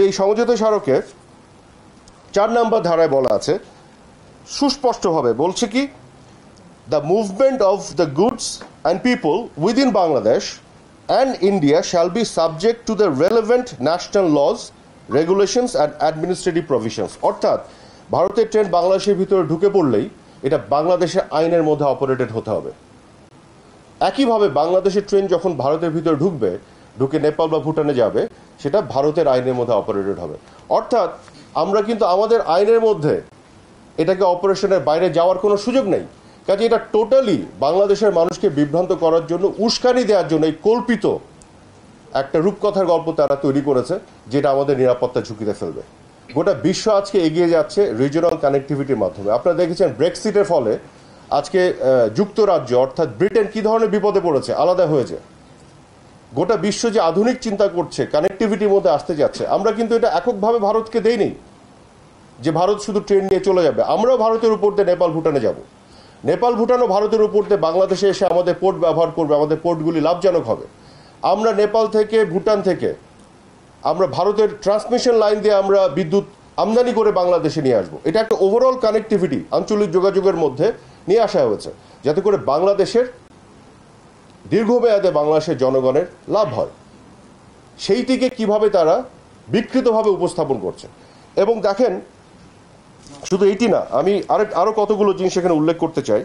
এই সমঝোতা স্মারকে 4 নম্বর ধারায় বলা আছে সুস্পষ্টভাবে, বলছে কি, the movement of the goods and people within Bangladesh and India shall be subject to the relevant national laws, regulations and administrative provisions. অর্থাৎ ভারতের ট্রেন বাংলাদেশের ভিতরে ঢুকে পড়লেই এটা বাংলাদেশের আইনের মধ্যে অপারেটেড হতে হবে। একইভাবে বাংলাদেশের ট্রেন যখন ভারতের ভিতরে ঢুকে নেপাল বা ভুটানে যাবে, সেটা ভারতের আইনের মধ্যে অপারেটেড হবে। অর্থাৎ আমরা কিন্তু আমাদের আইনের মধ্যে এটাকে অপারেশনের বাইরে যাওয়ার কোনো সুযোগ নেই। কাজে এটা টোটালি বাংলাদেশের মানুষকে বিভ্রান্ত করার জন্য, উস্কানি দেওয়ার জন্য এই কল্পিত একটা রূপকথার গল্প তারা তৈরি করেছে, যেটা আমাদের নিরাপত্তা ঝুঁকিতে ফেলবে। গোটা বিশ্ব আজকে এগিয়ে যাচ্ছে রিজিওনাল কানেক্টিভিটির মাধ্যমে। আপনারা দেখেছেন ব্রেক্সিটের ফলে আজকে যুক্তরাজ্য অর্থাৎ ব্রিটেন কি ধরনের বিপদে পড়েছে, আলাদা হয়েছে। গোটা বিশ্ব যে আধুনিক চিন্তা করছে, কানেক্টিভিটির মধ্যে আসতে যাচ্ছে। আমরা কিন্তু এটা এককভাবে ভারতকে দেইনি যে ভারত শুধু ট্রেন নিয়ে চলে যাবে। আমরাও ভারতের উপর দিয়ে নেপাল ভুটানে যাব, নেপাল ভুটানও ভারতের উপর দিয়ে বাংলাদেশে এসে আমাদের পোর্ট ব্যবহার করবে, আমাদের পোর্টগুলি লাভজনক হবে। আমরা নেপাল থেকে, ভুটান থেকে আমরা ভারতের ট্রান্সমিশন লাইন দিয়ে আমরা বিদ্যুৎ আমদানি করে বাংলাদেশে নিয়ে আসবো। এটা একটা ওভারঅল কানেক্টিভিটি আঞ্চলিক যোগাযোগের মধ্যে নিয়ে আসা হয়েছে, যাতে করে বাংলাদেশের দীর্ঘমেয়াদে বাংলাদেশের জনগণের লাভ হয়। সেইটিকে কিভাবে তারা বিকৃতভাবে উপস্থাপন করছে। এবং দেখেন, শুধু এইটি না, আমি আরও কতগুলো জিনিস এখানে উল্লেখ করতে চাই।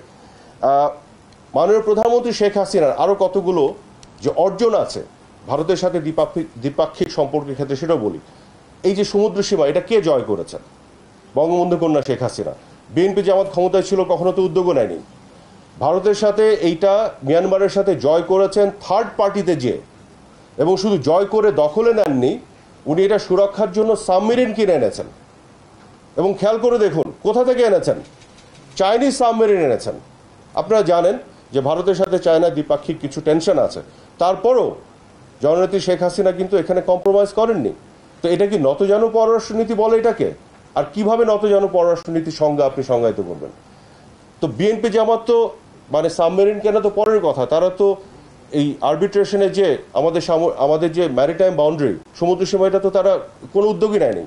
মাননীয় প্রধানমন্ত্রী শেখ হাসিনার আরও কতগুলো যে অর্জন আছে ভারতের সাথে দ্বিপাক্ষিক সম্পর্কের ক্ষেত্রে, সেটাও বলি। এই যে সমুদ্র সীমা, এটা কে জয় করেছেন? বঙ্গবন্ধু কন্যা শেখ হাসিনা। বিএনপি জামাত ক্ষমতায় ছিল, কখনো তো উদ্যোগও নেয়নি। ভারতের সাথে এইটা মিয়ানমারের সাথে জয় করেছেন থার্ড পার্টিতে যে, এবং শুধু জয় করে দখলে নেননি, উনি এটা সুরক্ষার জন্য সাবমেরিন কিনে এনেছেন। এবং খেয়াল করে দেখুন কোথা থেকে এনেছেন, চাইনিজ সাবমেরিন এনেছেন। আপনারা জানেন যে ভারতের সাথে চায়নার দ্বিপাক্ষিক কিছু টেনশন আছে, তারপরও জননেত্রী শেখ হাসিনা কিন্তু এখানে কম্প্রোমাইজ করেননি। তো এটা কি নতজানু পররাষ্ট্রনীতি বলে এটাকে? আর কিভাবে নতজানু পররাষ্ট্রনীতির সংজ্ঞা আপনি সংজ্ঞায়িত করবেন? তো বিএনপি জামাত তো মানে সাবমেরিন কেনা তো পরের কথা, তারা তো এই আরবিট্রেশনে যে আমাদের যে ম্যারিটাইম বাউন্ডারি, সমুদ্র সীমা, এটা তো তারা কোনো উদ্যোগই নেয়নি।